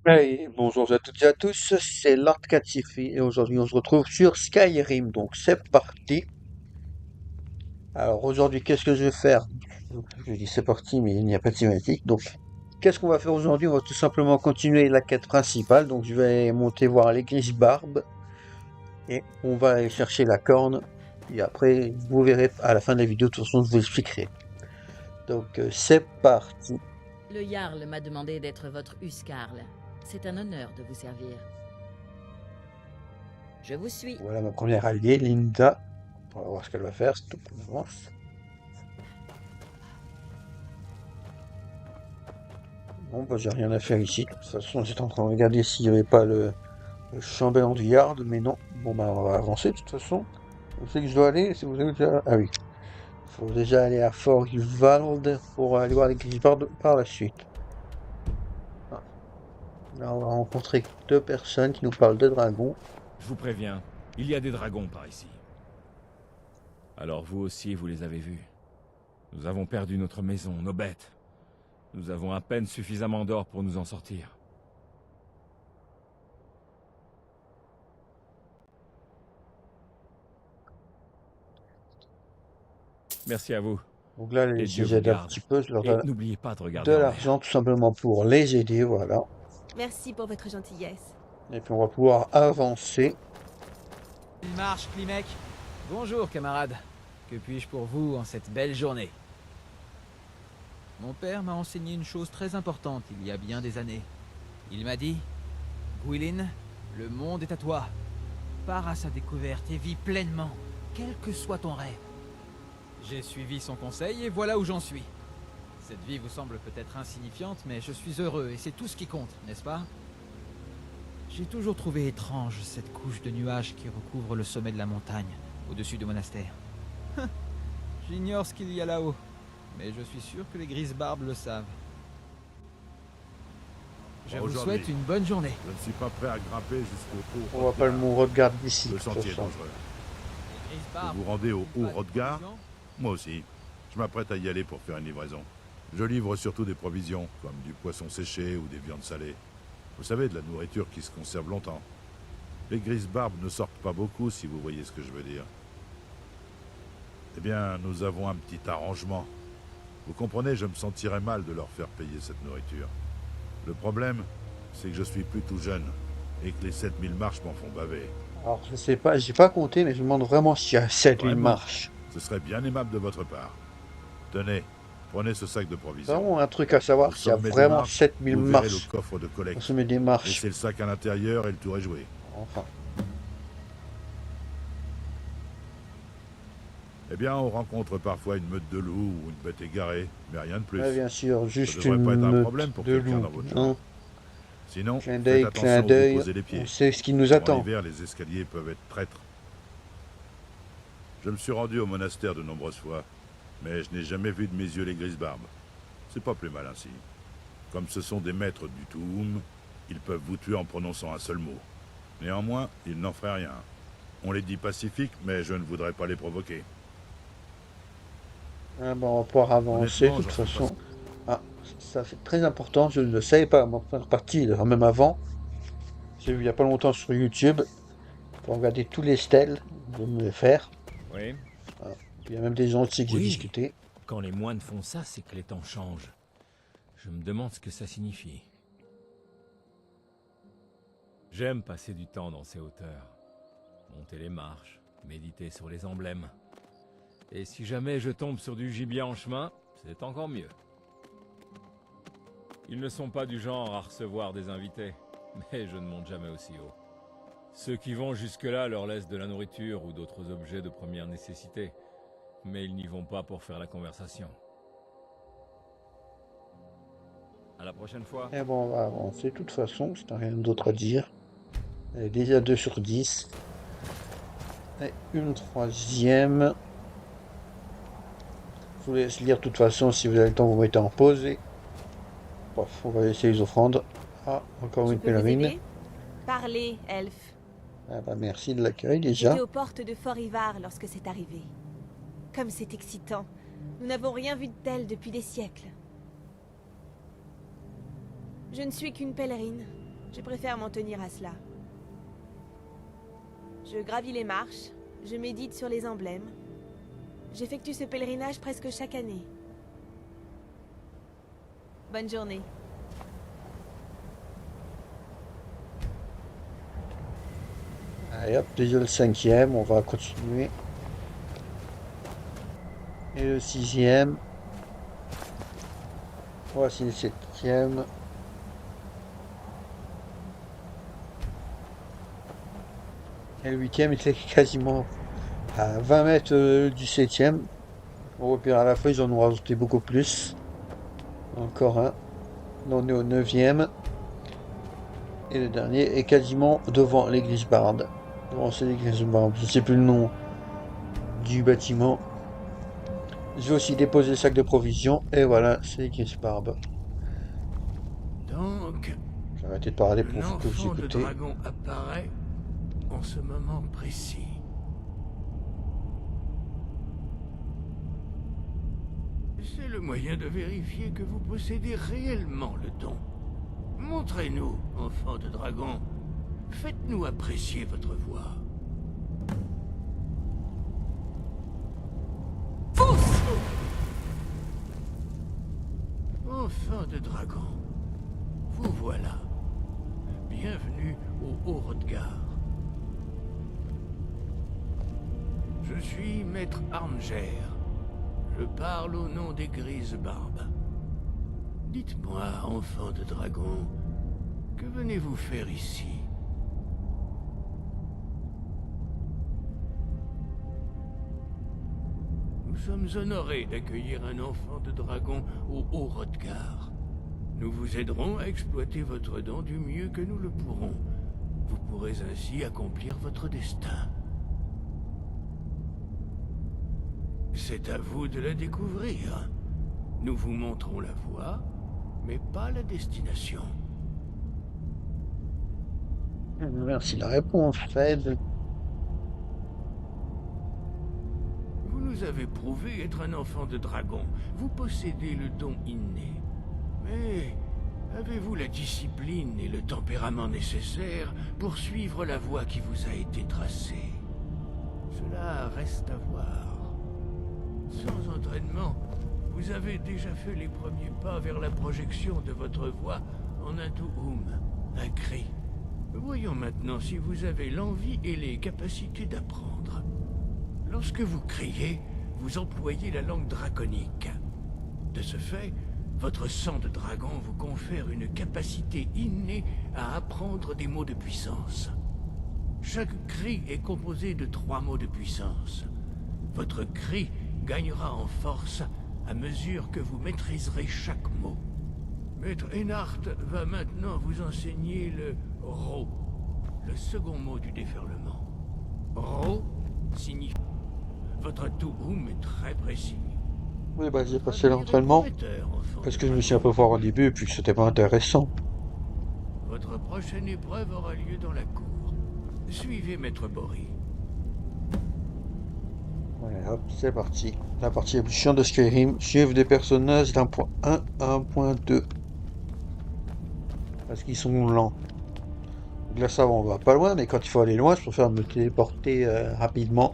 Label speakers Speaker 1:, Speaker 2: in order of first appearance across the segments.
Speaker 1: Hey, bonjour à toutes et à tous, c'est Lord Catifi et aujourd'hui on se retrouve sur Skyrim, donc c'est parti. Alors aujourd'hui qu'est-ce que je vais faire? Je dis c'est parti mais il n'y a pas de cinématique, donc qu'est-ce qu'on va faire aujourd'hui? On va tout simplement continuer la quête principale, donc je vais monter voir l'église Barbe et on va aller chercher la corne et après vous verrez à la fin de la vidéo, de toute façon je vous expliquerai. Donc c'est parti.
Speaker 2: Le Jarl m'a demandé d'être votre Huskarl. C'est un honneur de vous servir. Je vous suis.
Speaker 1: Voilà ma première alliée, Linda. On va voir ce qu'elle va faire, c'est tout qu'on avance. Bon, bah, j'ai rien à faire ici. De toute façon, j'étais en train de regarder s'il n'y avait pas le chambellan du Yard, mais non. Bon, bah, on va avancer de toute façon. Où c'est que je dois aller? Si vous avez déjà... Ah oui. Il faut déjà aller à Fort Ivald pour aller voir les Grisbards par la suite. Ah. Là, on va rencontrer deux personnes qui nous parlent de dragons.
Speaker 3: Je vous préviens, il y a des dragons par ici. Alors vous aussi, vous les avez vus. Nous avons perdu notre maison, nos bêtes. Nous avons à peine suffisamment d'or pour nous en sortir. Merci à vous.
Speaker 1: Donc là,
Speaker 3: Et
Speaker 1: je
Speaker 3: Dieu
Speaker 1: les
Speaker 3: vous
Speaker 1: aide un
Speaker 3: garde.
Speaker 1: petit peu. Je leur
Speaker 3: Et
Speaker 1: donne
Speaker 3: n'oubliez pas de
Speaker 1: de
Speaker 3: regarder en
Speaker 1: l'argent
Speaker 3: l'air.
Speaker 1: tout simplement pour les aider, voilà.
Speaker 4: Merci pour votre gentillesse.
Speaker 1: Et puis on va pouvoir avancer.
Speaker 5: Il marche, Klimek. Bonjour, camarade. Que puis-je pour vous en cette belle journée? Mon père m'a enseigné une chose très importante il y a bien des années. Il m'a dit, Gwylin, le monde est à toi. Pars à sa découverte et vis pleinement, quel que soit ton rêve. J'ai suivi son conseil et voilà où j'en suis. Cette vie vous semble peut-être insignifiante, mais je suis heureux et c'est tout ce qui compte, n'est-ce pas? J'ai toujours trouvé étrange cette couche de nuages qui recouvre le sommet de la montagne, au-dessus du monastère. J'ignore ce qu'il y a là-haut, mais je suis sûr que les Grisbarbes le savent. Je vous souhaite une bonne journée.
Speaker 6: Je ne suis pas prêt à grimper jusqu'au haut
Speaker 1: On va pas le
Speaker 6: Hrodgar.
Speaker 1: mot regarde d'ici.
Speaker 6: Le
Speaker 1: De toute
Speaker 6: sentier est
Speaker 1: façon.
Speaker 6: dangereux.
Speaker 5: Les
Speaker 6: Vous
Speaker 5: Grisbarbes
Speaker 6: vous rendez au
Speaker 5: n'ont
Speaker 6: haut
Speaker 5: pas de
Speaker 6: Hrodgar?
Speaker 5: provisions.
Speaker 6: Moi aussi. Je m'apprête à y aller pour faire une livraison. Je livre surtout des provisions, comme du poisson séché ou des viandes salées. Vous savez, de la nourriture qui se conserve longtemps. Les Grisbarbes ne sortent pas beaucoup, si vous voyez ce que je veux dire. Eh bien, nous avons un petit arrangement. Vous comprenez, je me sentirais mal de leur faire payer cette nourriture. Le problème, c'est que je suis plus tout jeune, et que les 7000 marches m'en font baver.
Speaker 1: Alors, je sais pas, j'ai pas compté, mais je me demande vraiment s'il y a 7000
Speaker 6: Vraiment,
Speaker 1: marches.
Speaker 6: ce serait bien aimable de votre part. Tenez, prenez ce sac de
Speaker 1: C'est
Speaker 6: provisions.
Speaker 1: vraiment un truc à
Speaker 6: Au
Speaker 1: savoir s'il y a
Speaker 6: sommet des
Speaker 1: vraiment
Speaker 6: marches,
Speaker 1: 7000
Speaker 6: vous verrez le
Speaker 1: marches.
Speaker 6: coffre de
Speaker 1: On
Speaker 6: collecte.
Speaker 1: se met des marches.
Speaker 6: Laissez le sac à l'intérieur et le tour est joué.
Speaker 1: Enfin.
Speaker 6: Eh bien, on rencontre parfois une meute de loups ou une bête égarée, mais rien de plus.
Speaker 1: Ouais, bien sûr,
Speaker 6: Ça
Speaker 1: juste
Speaker 6: devrait
Speaker 1: une
Speaker 6: pas être un
Speaker 1: meute
Speaker 6: problème pour
Speaker 1: de
Speaker 6: quelqu'un
Speaker 1: loups.
Speaker 6: dans votre
Speaker 1: Hein.
Speaker 6: genre. Sinon,
Speaker 1: Clin
Speaker 6: faites
Speaker 1: d'œil, clin
Speaker 6: attention où vous
Speaker 1: d'œil.
Speaker 6: posez les pieds.
Speaker 1: On sait ce qui nous
Speaker 6: En
Speaker 1: attend.
Speaker 6: hiver, les escaliers peuvent être traîtres. Je me suis rendu au monastère de nombreuses fois, mais je n'ai jamais vu de mes yeux les Grisbarbes. C'est pas plus mal ainsi. Comme ce sont des maîtres du Tuum, ils peuvent vous tuer en prononçant un seul mot. Néanmoins, ils n'en feraient rien. On les dit pacifiques, mais je ne voudrais pas les provoquer.
Speaker 1: Ah, bah, on va pouvoir avancer de
Speaker 6: Honnêtement,
Speaker 1: toute
Speaker 6: j'en suis pas...
Speaker 1: façon. Ah, ça c'est très important, je ne le savais pas, en faire partie, même avant. J'ai vu il y a pas longtemps sur YouTube, pour regarder tous les stèles, de me les faire.
Speaker 3: Oui.
Speaker 1: Ah, il y a même des gens aussi que j'ai
Speaker 3: Oui.
Speaker 1: discuté.
Speaker 3: Quand les moines font ça, c'est que les temps changent. Je me demande ce que ça signifie. J'aime passer du temps dans ces hauteurs. Monter les marches, méditer sur les emblèmes. Et si jamais je tombe sur du gibier en chemin, c'est encore mieux. Ils ne sont pas du genre à recevoir des invités, mais je ne monte jamais aussi haut. Ceux qui vont jusque-là leur laissent de la nourriture ou d'autres objets de première nécessité, mais ils n'y vont pas pour faire la conversation. À la prochaine fois.
Speaker 1: Et bon, on va avancer de toute façon, c'est rien d'autre à dire. Elle est déjà 2 sur 10. Et une troisième. Je vous laisse lire de toute façon, si vous avez le temps, vous mettez en pause. Et... Bref, on va laisser les offrandes. Ah, encore
Speaker 4: Je
Speaker 1: une
Speaker 4: peux vous
Speaker 1: pèlerine.
Speaker 4: aider? Parlez, elfe.
Speaker 1: Ah bah merci de l'accueil déjà.
Speaker 4: J'étais aux portes de Fort Ivar lorsque c'est arrivé. Comme c'est excitant. Nous n'avons rien vu de tel depuis des siècles. Je ne suis qu'une pèlerine. Je préfère m'en tenir à cela. Je gravis les marches, je médite sur les emblèmes. J'effectue ce pèlerinage presque chaque année. Bonne journée.
Speaker 1: Allez hop, déjà le 5e, on va continuer. Et le 6e. Voici le 7e. Et le 8e était quasiment à 20 mètres du 7e. Au pire, à la fin, ils en ont rajouté beaucoup plus. Encore un. On est au 9e. Et le dernier est quasiment devant l'église Barde. Bon, c'est l'église Barde, je ne sais plus le nom du bâtiment. Je vais aussi déposer le sac de provisions. Et voilà, c'est l'église Barbe.
Speaker 7: Donc,
Speaker 1: J'ai arrêté de parler pour que vous
Speaker 7: l'enfant de
Speaker 1: écoutez.
Speaker 7: dragon apparaît en ce moment précis. C'est le moyen de vérifier que vous possédez réellement le don. Montrez-nous, enfant de dragon. Faites-nous apprécier votre voix. Enfant de dragon, vous voilà. Bienvenue au Haut-Rodgar. Je suis Maître Armger. Je parle au nom des Grises Barbes. Dites-moi, enfant de dragon, que venez-vous faire ici? Nous sommes honorés d'accueillir un enfant de dragon au Haut-Rodgar. Nous vous aiderons à exploiter votre don du mieux que nous le pourrons. Vous pourrez ainsi accomplir votre destin. C'est à vous de la découvrir. Nous vous montrons la voie, mais pas la destination.
Speaker 1: Merci de la réponse, Fred.
Speaker 7: Vous nous avez prouvé être un enfant de dragon. Vous possédez le don inné. Mais avez-vous la discipline et le tempérament nécessaires pour suivre la voie qui vous a été tracée? Cela reste à voir. Sans entraînement, vous avez déjà fait les premiers pas vers la projection de votre voix en un Tu'um, un cri. Voyons maintenant si vous avez l'envie et les capacités d'apprendre. Lorsque vous criez, vous employez la langue draconique. De ce fait, votre sang de dragon vous confère une capacité innée à apprendre des mots de puissance. Chaque cri est composé de 3 mots de puissance. Votre cri gagnera en force à mesure que vous maîtriserez chaque mot. Maître Einhart va maintenant vous enseigner le Ro, le second mot du déferlement. Ro signifie... Votre Tu'um est très précis.
Speaker 1: Oui, bah j'ai passé l'entraînement parce que je me suis un peu fort au début et puis que c'était pas intéressant.
Speaker 7: Votre prochaine épreuve aura lieu dans la cour. Suivez Maître Bori.
Speaker 1: Ouais, hop, c'est parti. La partie la plus chiante de Skyrim. Suivre des personnages d'un point 1 à un point 2. Parce qu'ils sont lents. Donc là, ça va, on va pas loin, mais quand il faut aller loin, je préfère me téléporter rapidement.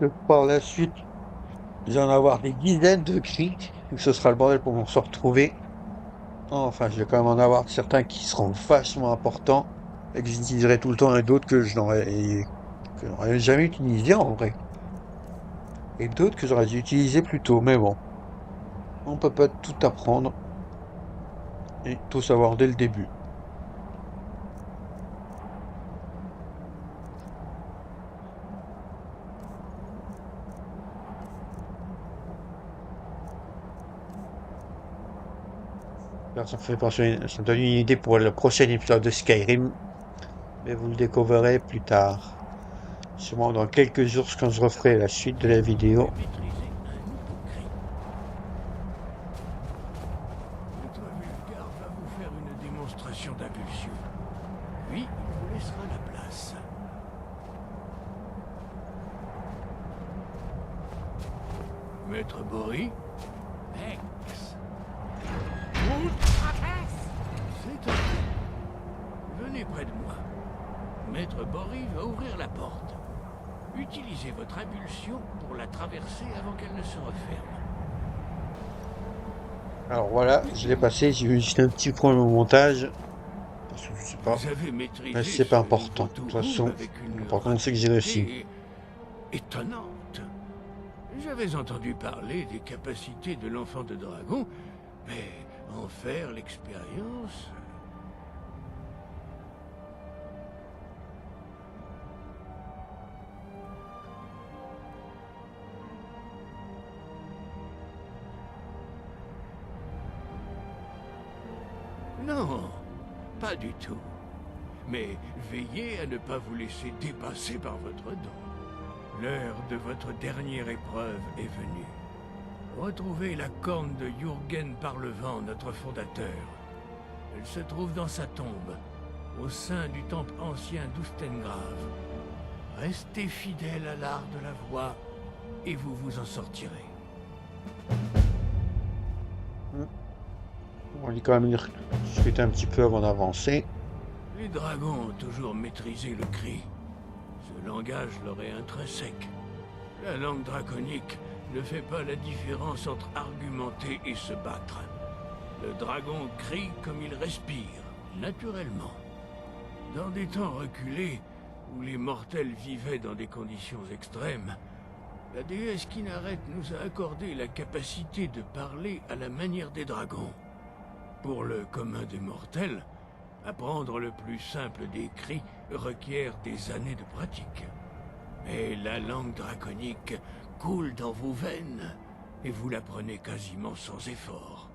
Speaker 1: que par la suite, je vais en avoir des dizaines de cris, et que ce sera le bordel pour m'en se retrouver. Enfin, je vais quand même en avoir certains qui seront vachement importants, et que j'utiliserai tout le temps, et d'autres que je n'aurais jamais utilisé en vrai. Et d'autres que j'aurais dû utiliser plus tôt, mais bon. On peut pas tout apprendre, et tout savoir dès le début. Alors, ça me donne une idée pour le prochain épisode de Skyrim, mais vous le découvrirez plus tard. Sûrement dans quelques jours quand je referai la suite de la vidéo.
Speaker 7: Maîtriser un nouveau cri. Le toit Vulgar va vous faire une démonstration d'impulsion. Puis, il vous laissera la place. Maître Bory. Ex. C'est à vous. Venez près de moi. Maître Bory va ouvrir la porte. Utilisez votre impulsion pour la traverser avant qu'elle ne se referme.
Speaker 1: Alors voilà, je l'ai passé, j'ai eu juste un petit problème au montage. Parce que je sais pas.
Speaker 7: Vous avez maîtrisé
Speaker 1: Mais c'est pas
Speaker 7: ce
Speaker 1: important.
Speaker 7: nouveau
Speaker 1: De toute
Speaker 7: tour
Speaker 1: façon,
Speaker 7: avec une
Speaker 1: l'important c'est que j'ai réussi.
Speaker 7: rapidité étonnante. J'avais entendu parler des capacités de l'enfant de dragon, mais en faire l'expérience... Non, pas du tout. Mais veillez à ne pas vous laisser dépasser par votre don. L'heure de votre dernière épreuve est venue. Retrouvez la corne de Jürgen Parlevent, notre fondateur. Elle se trouve dans sa tombe, au sein du temple ancien d'Ustengrave. Restez fidèle à l'art de la voix, et vous vous en sortirez.
Speaker 1: On va quand même discuter un petit peu avant d'avancer.
Speaker 7: Les dragons ont toujours maîtrisé le cri. Ce langage leur est intrinsèque. La langue draconique ne fait pas la différence entre argumenter et se battre. Le dragon crie comme il respire, naturellement. Dans des temps reculés, où les mortels vivaient dans des conditions extrêmes, la déesse Kynareth nous a accordé la capacité de parler à la manière des dragons. Pour le commun des mortels, apprendre le plus simple des cris requiert des années de pratique. Mais la langue draconique coule dans vos veines et vous l'apprenez quasiment sans effort.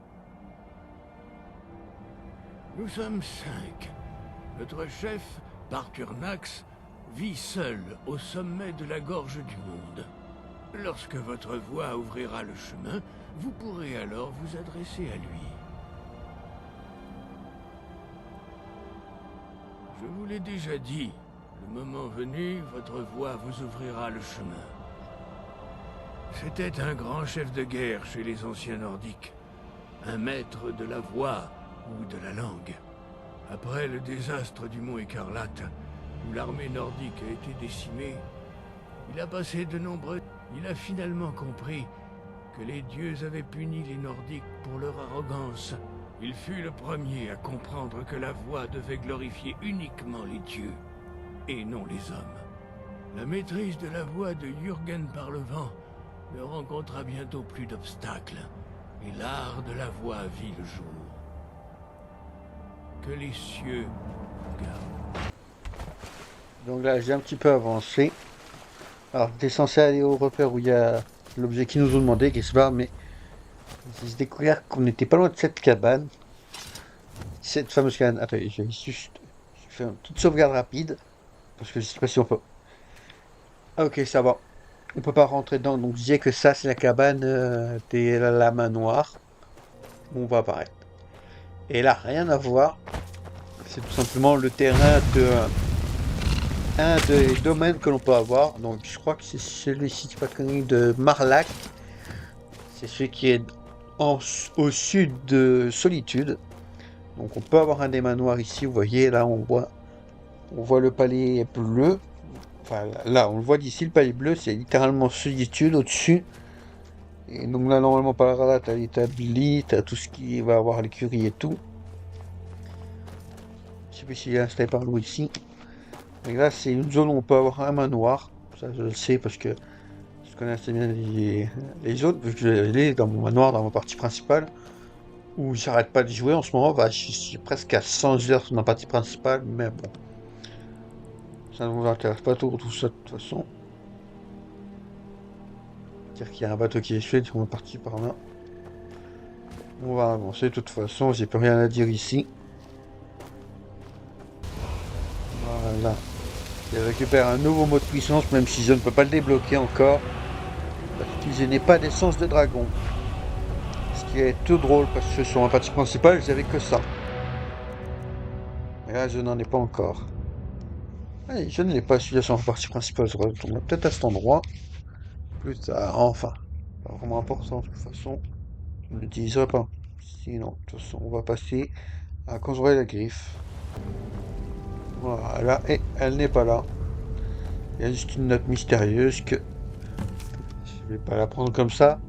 Speaker 7: Nous sommes 5. Notre chef, Parturnax, vit seul au sommet de la gorge du monde. Lorsque votre voix ouvrira le chemin, vous pourrez alors vous adresser à lui. Je vous l'ai déjà dit, le moment venu, votre voix vous ouvrira le chemin. C'était un grand chef de guerre chez les anciens nordiques, un maître de la voix ou de la langue. Après le désastre du mont Écarlate, où l'armée nordique a été décimée, il a passé de nombreux... Il a finalement compris que les dieux avaient puni les Nordiques pour leur arrogance. Il fut le premier à comprendre que la voix devait glorifier uniquement les dieux, et non les hommes. La maîtrise de la voix de Jürgen Parlevent ne rencontra bientôt plus d'obstacles, et l'art de la voix vit le jour. Que les cieux gardent.
Speaker 1: Donc là, j'ai un petit peu avancé. Alors, j'étais censé aller au repère où il y a l'objet qui nous ont demandé, Grisbar, mais j'ai découvert qu'on n'était pas loin de cette cabane. Cette fameuse cabane. Attendez, je vais juste faire une petite sauvegarde rapide. Parce que je sais pas si on peut. Ah, ok, ça va. On peut pas rentrer dedans. Donc, je disais que ça, c'est la cabane de la main noire. Où on va apparaître. Et là, rien à voir. C'est tout simplement le terrain de un des domaines que l'on peut avoir. Donc, je crois que c'est celui-ci, c'est pas de conneries, de Marlac. C'est celui qui est au sud de Solitude. Donc, on peut avoir un des manoirs ici. Vous voyez, là, on voit le palais bleu. Enfin, là, on le voit d'ici, le palais bleu, c'est littéralement solitude au-dessus. Et donc là, normalement, par là, t'as l'établi, t'as tout ce qui va avoir l'écurie et tout. Je sais plus s'il est installé par nous ici. Et là, c'est une zone où on peut avoir un manoir. Ça, je le sais parce que je connais assez bien les autres, vu que je l'ai dans mon manoir, dans ma partie principale, où j'arrête pas de jouer en ce moment. Bah, je suis presque à 100 heures dans la partie principale, mais bon. Ça ne vous intéresse pas trop tout ça de toute façon. Dire qu'il y a un bateau qui est fait, on est parti par là. On va avancer de toute façon, j'ai plus rien à dire ici. Voilà. Je récupère un nouveau mot de puissance, même si je ne peux pas le débloquer encore. Parce que je n'ai pas d'essence de dragon. Ce qui est tout drôle, parce que sur ma partie principale, j'avais que ça. Et là, je n'en ai pas encore. Allez, je ne l'ai pas celui-là sur ma partie principale, je retourne peut-être à cet endroit. Plus tard, enfin. Pas vraiment important, de toute façon. Je ne l'utiliserai pas. Sinon, de toute façon, on va passer à quand j'aurai la griffe. Voilà, et elle n'est pas là. Il y a juste une note mystérieuse que je vais pas la prendre comme ça.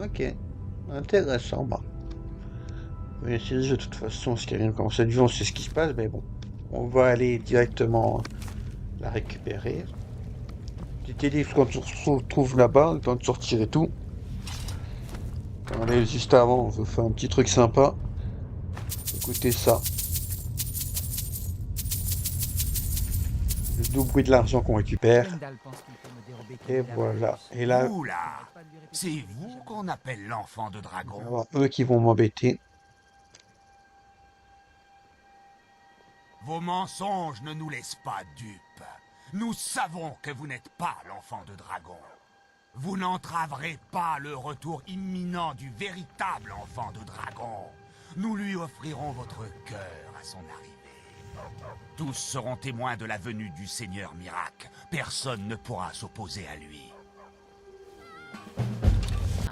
Speaker 1: Ok, intéressant. Bah. On va essayer le jeu de toute façon, ce qui rien commence à être on sait ce qui se passe, mais bon. On va aller directement la récupérer. Petit livre quand on se retrouve là-bas, le temps de sortir et tout. On est juste avant, on veut faire un petit truc sympa. Écoutez ça. Le double bruit de l'argent qu'on récupère.
Speaker 5: Stendhal pense qu'il peut me dérober
Speaker 1: Et
Speaker 5: Kildare
Speaker 1: voilà.
Speaker 5: Marius.
Speaker 1: Et là,
Speaker 8: Oula,
Speaker 5: J'arrête pas de lui répéter
Speaker 8: c'est
Speaker 5: que j'ai
Speaker 8: vous
Speaker 5: jamais
Speaker 8: qu'on appelle l'enfant de
Speaker 1: il va y
Speaker 8: dragon.
Speaker 1: avoir eux qui vont m'embêter.
Speaker 8: Vos mensonges ne nous laissent pas dupes. Nous savons que vous n'êtes pas l'enfant de dragon. Vous n'entraverez pas le retour imminent du véritable enfant de dragon. Nous lui offrirons votre cœur à son arrivée. Tous seront témoins de la venue du Seigneur Miracle. Personne ne pourra s'opposer à lui.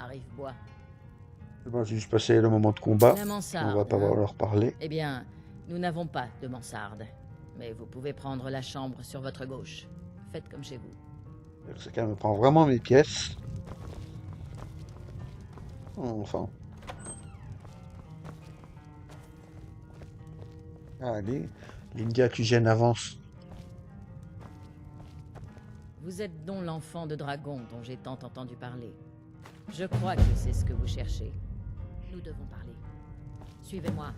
Speaker 2: Arrive, bois.
Speaker 1: Bon, j'ai juste passé le moment de combat.
Speaker 2: La
Speaker 1: On
Speaker 2: mansarde.
Speaker 1: va pas
Speaker 2: hein.
Speaker 1: leur parler.
Speaker 2: Eh bien, nous n'avons pas de mansarde. Mais vous pouvez prendre la chambre sur votre gauche. Faites comme chez vous.
Speaker 1: Ce gars me prend vraiment mes pièces. Enfin. Allez. Lindia, tu gênes, avance.
Speaker 2: Vous êtes donc l'enfant de dragon dont j'ai tant entendu parler. Je crois que c'est ce que vous cherchez. Nous devons parler. Suivez-moi.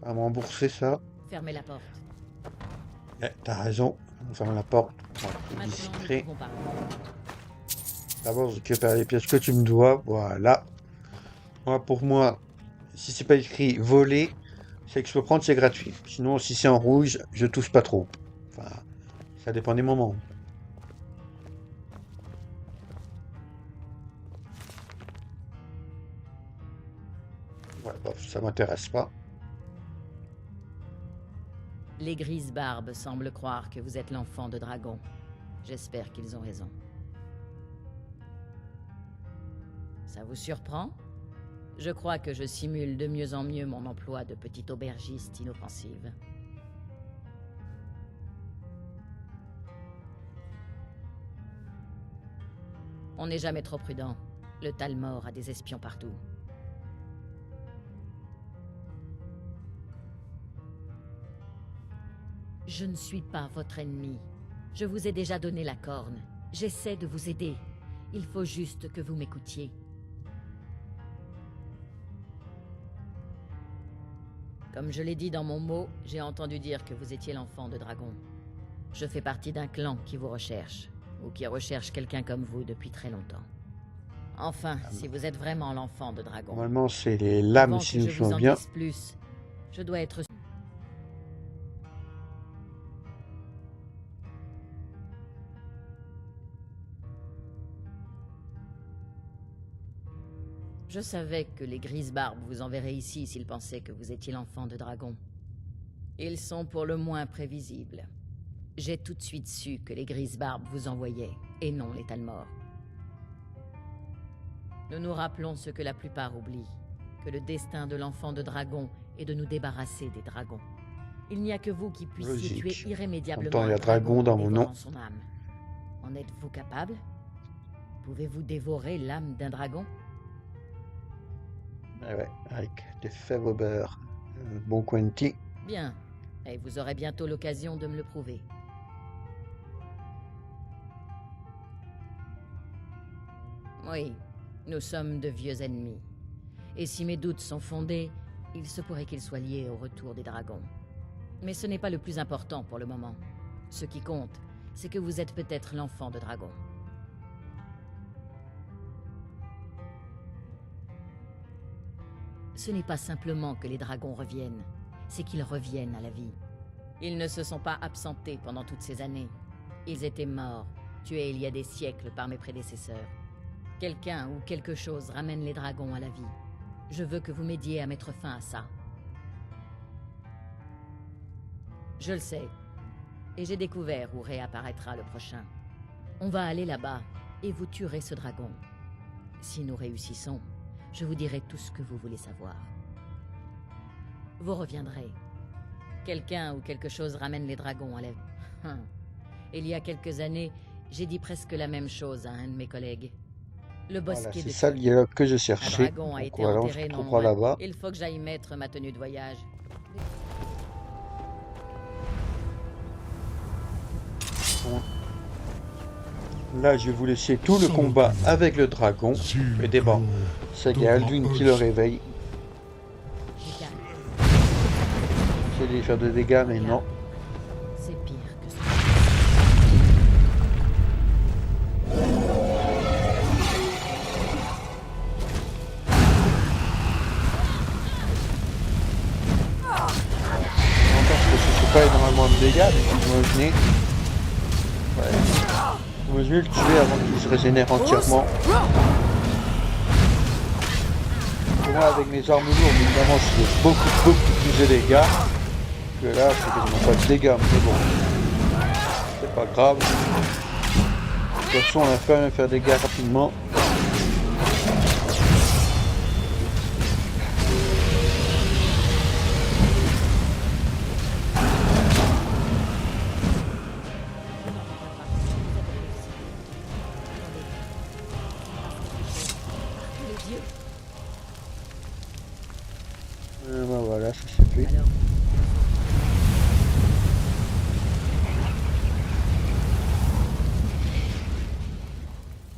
Speaker 1: Ça va me rembourser ça.
Speaker 2: Fermez la porte.
Speaker 1: T'as raison. On ferme la porte. On va être
Speaker 2: Maintenant,
Speaker 1: discret.
Speaker 2: nous pouvons parler.
Speaker 1: D'abord, je récupère les pièces que tu me dois. Voilà. Moi, pour moi, si c'est pas écrit voler, c'est que je peux prendre, c'est gratuit. Sinon, si c'est en rouge, je touche pas trop. Enfin, ça dépend des moments. Ouais, bof, ça m'intéresse pas.
Speaker 2: Les grises barbes semblent croire que vous êtes l'enfant de dragon. J'espère qu'ils ont raison. Ça vous surprend? Je crois que je simule de mieux en mieux mon emploi de petite aubergiste inoffensive. On n'est jamais trop prudent. Le Talmor a des espions partout. Je ne suis pas votre ennemi. Je vous ai déjà donné la corne. J'essaie de vous aider. Il faut juste que vous m'écoutiez. Comme je l'ai dit dans mon mot, j'ai entendu dire que vous étiez l'enfant de dragon. Je fais partie d'un clan qui vous recherche, ou qui recherche quelqu'un comme vous depuis très longtemps. Enfin, si vous êtes vraiment l'enfant de dragon.
Speaker 1: Normalement, c'est les lames,
Speaker 2: Avant
Speaker 1: si
Speaker 2: que
Speaker 1: nous
Speaker 2: je vous
Speaker 1: sommes
Speaker 2: en
Speaker 1: bien.
Speaker 2: dise plus, je dois être... Je savais que les grises barbes vous enverraient ici s'ils pensaient que vous étiez l'enfant de dragon. Ils sont pour le moins prévisibles. J'ai tout de suite su que les Grisbarbes vous envoyaient, et non les Talmor. Nous nous rappelons ce que la plupart oublient, que le destin de l'enfant de dragon est de nous débarrasser des dragons. Il n'y a que vous qui puissiez
Speaker 1: Logique.
Speaker 2: tuer irrémédiablement
Speaker 1: Pourtant, il y a
Speaker 2: un dragon
Speaker 1: dragon dans
Speaker 2: en
Speaker 1: mon
Speaker 2: dévorant
Speaker 1: nom.
Speaker 2: son âme. En êtes-vous capable? Pouvez-vous dévorer l'âme d'un dragon?
Speaker 1: Ah ouais, avec des fèves au beurre. Bon Quentin.
Speaker 2: Bien, et vous aurez bientôt l'occasion de me le prouver. Oui, nous sommes de vieux ennemis. Et si mes doutes sont fondés, il se pourrait qu'ils soient liés au retour des dragons. Mais ce n'est pas le plus important pour le moment. Ce qui compte, c'est que vous êtes peut-être l'enfant de dragon. Ce n'est pas simplement que les dragons reviennent, c'est qu'ils reviennent à la vie. Ils ne se sont pas absentés pendant toutes ces années. Ils étaient morts, tués il y a des siècles par mes prédécesseurs. Quelqu'un ou quelque chose ramène les dragons à la vie. Je veux que vous m'aidiez à mettre fin à ça. Je le sais. Et j'ai découvert où réapparaîtra le prochain. On va aller là-bas, et vous tuerez ce dragon. Si nous réussissons, je vous dirai tout ce que vous voulez savoir. Vous reviendrez. Quelqu'un ou quelque chose ramène les dragons à la vie. Il y a quelques années, j'ai dit presque la même chose à un de mes collègues. Le
Speaker 1: Voilà,
Speaker 2: bosquet
Speaker 1: c'est
Speaker 2: de
Speaker 1: ça le dialogue que je
Speaker 2: un
Speaker 1: cherchais.
Speaker 2: dragon a
Speaker 1: Donc
Speaker 2: été
Speaker 1: voilà, on se
Speaker 2: enterré non
Speaker 1: retrouvera
Speaker 2: loin.
Speaker 1: là-bas.
Speaker 2: Il faut que j'aille mettre ma tenue de voyage.
Speaker 1: Bon. Là, je vais vous laisser tout le combat avec le dragon. Mais d'abord, c'est Alduin qui le réveille. C'est lui faire de dégâts, mais non.
Speaker 2: C'est pire que ça.
Speaker 1: Encore que ce ne fait pas énormément de dégâts, mais imaginez. Ouais. Imaginez le tuer avant qu'il se régénère entièrement. Moi, avec mes armes lourdes, évidemment, je fais beaucoup plus de dégâts. Que là, c'est quasiment pas de dégâts, mais bon. C'est pas grave. De toute façon, on va quand même faire des dégâts rapidement.
Speaker 2: Les dieux.
Speaker 1: Ben voilà, ça c'est fait.
Speaker 2: Alors,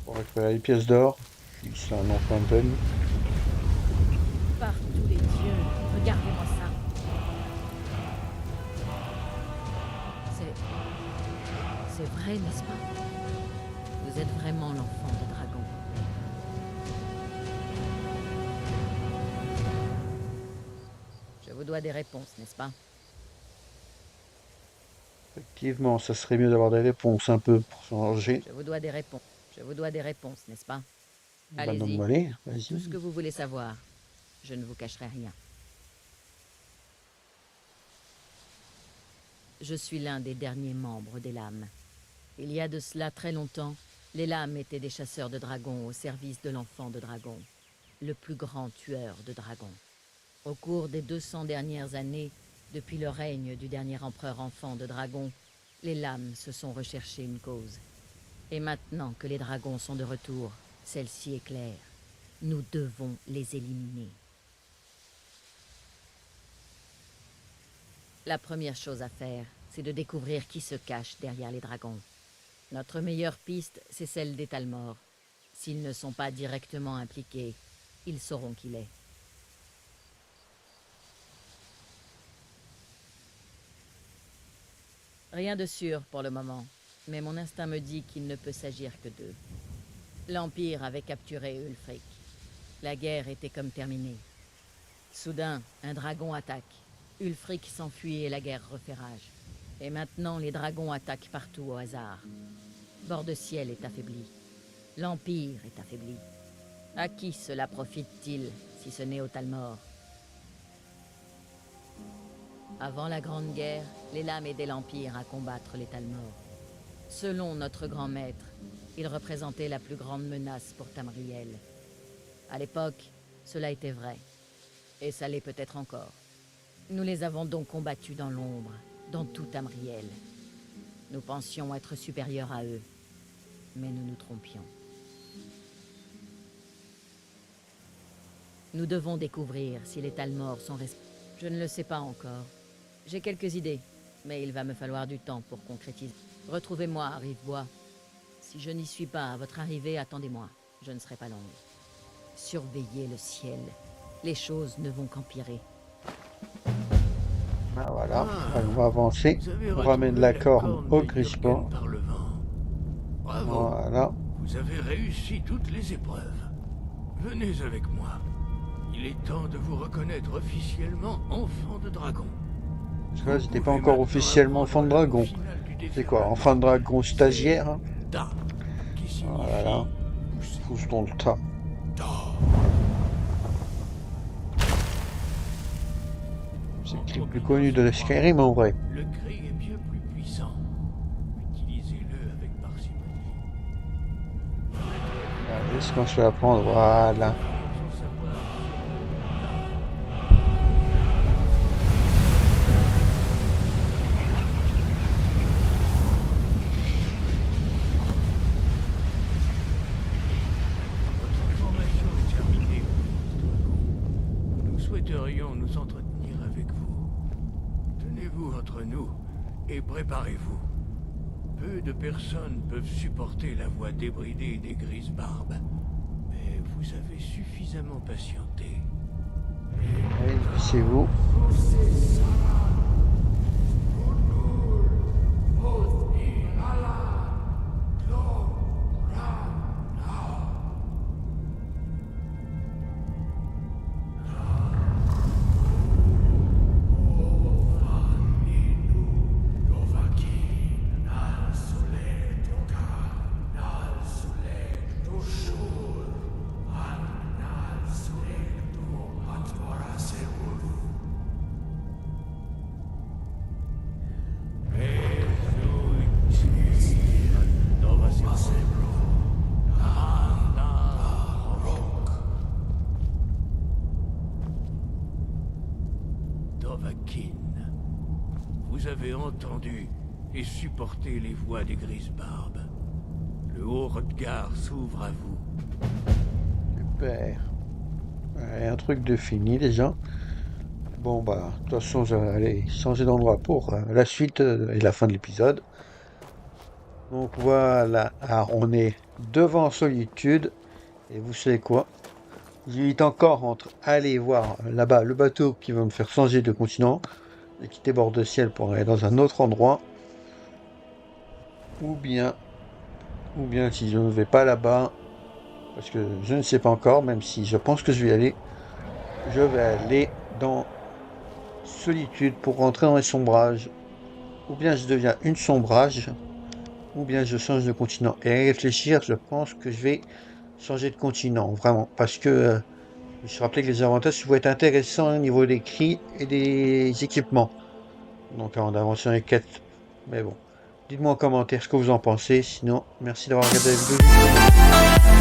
Speaker 1: On récupérer les pièces d'or. C'est un enfant peine.
Speaker 2: par tous les dieux, regardez-moi ça. C'est vrai, n'est-ce pas? Vous êtes vraiment l'enfant de dragon. Je vous dois des réponses, n'est-ce pas?
Speaker 1: Effectivement, ça serait mieux d'avoir des réponses un peu pour changer.
Speaker 2: Je vous dois des réponses. Je vous dois des réponses, n'est-ce pas?
Speaker 1: Bah,
Speaker 2: Allez-y.
Speaker 1: donc, allez,
Speaker 2: Tout
Speaker 1: vas-y.
Speaker 2: ce que vous voulez savoir. Je ne vous cacherai rien. Je suis l'un des derniers membres des Lames. Il y a de cela très longtemps, les Lames étaient des chasseurs de dragons au service de l'enfant de dragon, le plus grand tueur de dragons. Au cours des 200 dernières années, depuis le règne du dernier empereur enfant de dragon, les Lames se sont recherchées une cause. Et maintenant que les dragons sont de retour, celle-ci est claire. Nous devons les éliminer. La première chose à faire, c'est de découvrir qui se cache derrière les dragons. Notre meilleure piste, c'est celle des Talmor. S'ils ne sont pas directement impliqués, ils sauront qui l'est. Rien de sûr pour le moment, mais mon instinct me dit qu'il ne peut s'agir que d'eux. L'Empire avait capturé Ulfric. La guerre était comme terminée. Soudain, un dragon attaque. Ulfric s'enfuit et la guerre refait rage. Et maintenant, les dragons attaquent partout au hasard. Bord de Ciel est affaibli. L'Empire est affaibli. À qui cela profite-t-il, si ce n'est aux Talmor? Avant la Grande Guerre, les lames aidaient l'Empire à combattre les Talmor. Selon notre grand maître, ils représentaient la plus grande menace pour Tamriel. À l'époque, cela était vrai. Et ça l'est peut-être encore. Nous les avons donc combattus dans l'ombre, dans tout Tamriel. Nous pensions être supérieurs à eux, mais nous nous trompions. Nous devons découvrir si les Talmor sont responsables. Je ne le sais pas encore. J'ai quelques idées, mais il va me falloir du temps pour concrétiser. Retrouvez-moi à Rivebois. Si je n'y suis pas à votre arrivée, attendez-moi. Je ne serai pas longue. Surveillez le ciel. Les choses ne vont qu'empirer.
Speaker 1: Ah, voilà,
Speaker 7: Ah,
Speaker 1: on va avancer.
Speaker 7: Vous avez
Speaker 1: On ramène
Speaker 7: retrouvé
Speaker 1: la corne au
Speaker 7: de
Speaker 1: Grispan.
Speaker 7: Jürgen par le vent. Bravo.
Speaker 1: Voilà.
Speaker 7: Vous avez réussi toutes les épreuves. Venez avec moi. Il est temps de vous reconnaître officiellement enfant de dragon.
Speaker 1: Parce que là, j'étais
Speaker 7: Vous
Speaker 1: pas
Speaker 7: pouvez
Speaker 1: encore
Speaker 7: maintenant
Speaker 1: officiellement enfant de
Speaker 7: apprendre le
Speaker 1: dragon.
Speaker 7: final du défi
Speaker 1: C'est quoi,
Speaker 7: final.
Speaker 1: enfant de dragon stagiaire, hein?
Speaker 7: Da, qui signifie
Speaker 1: Voilà.
Speaker 7: pousser.
Speaker 1: Pousse dans le tas.
Speaker 7: Da.
Speaker 1: C'est le clip plus connu de Skyrim en vrai.
Speaker 7: Le cri est bien plus puissant. Utilisez-le avec parcimonie.
Speaker 1: Est-ce qu'on se fait apprendre? Voilà.
Speaker 7: Sans savoir. Votre formation est terminée, Dragon. Nous souhaiterions nous entretenir avec vous. Tenez-vous entre nous et préparez-vous. Peu de personnes peuvent supporter la voix débridée des grises barbes. Mais vous avez suffisamment patienté.
Speaker 1: Oui, c'est vous.
Speaker 7: Dovahkiin. Vous avez entendu et supporté les voix des grises barbes. Le Haut-Redgar s'ouvre à vous.
Speaker 1: Super. Ouais, un truc de fini déjà. Bon bah, de toute façon, j'allais aller changer d'endroit pour la suite et la fin de l'épisode. Donc voilà, alors on est devant Solitude. Et vous savez quoi? J'hésite encore entre aller voir là-bas le bateau qui va me faire changer de continent et quitter bord de ciel pour aller dans un autre endroit. Ou bien si je ne vais pas là-bas, parce que je ne sais pas encore, même si je pense que je vais aller dans Solitude pour rentrer dans les sombrages. Ou bien je deviens une sombrage, ou bien je change de continent. Et à y réfléchir, je pense que je vais changer de continent, vraiment. Parce que je me suis rappelé que les avantages vont être intéressants au niveau des cris et des équipements. Donc avant d'avancer dans les quêtes. Mais bon. Dites-moi en commentaire ce que vous en pensez. Sinon, merci d'avoir regardé la vidéo.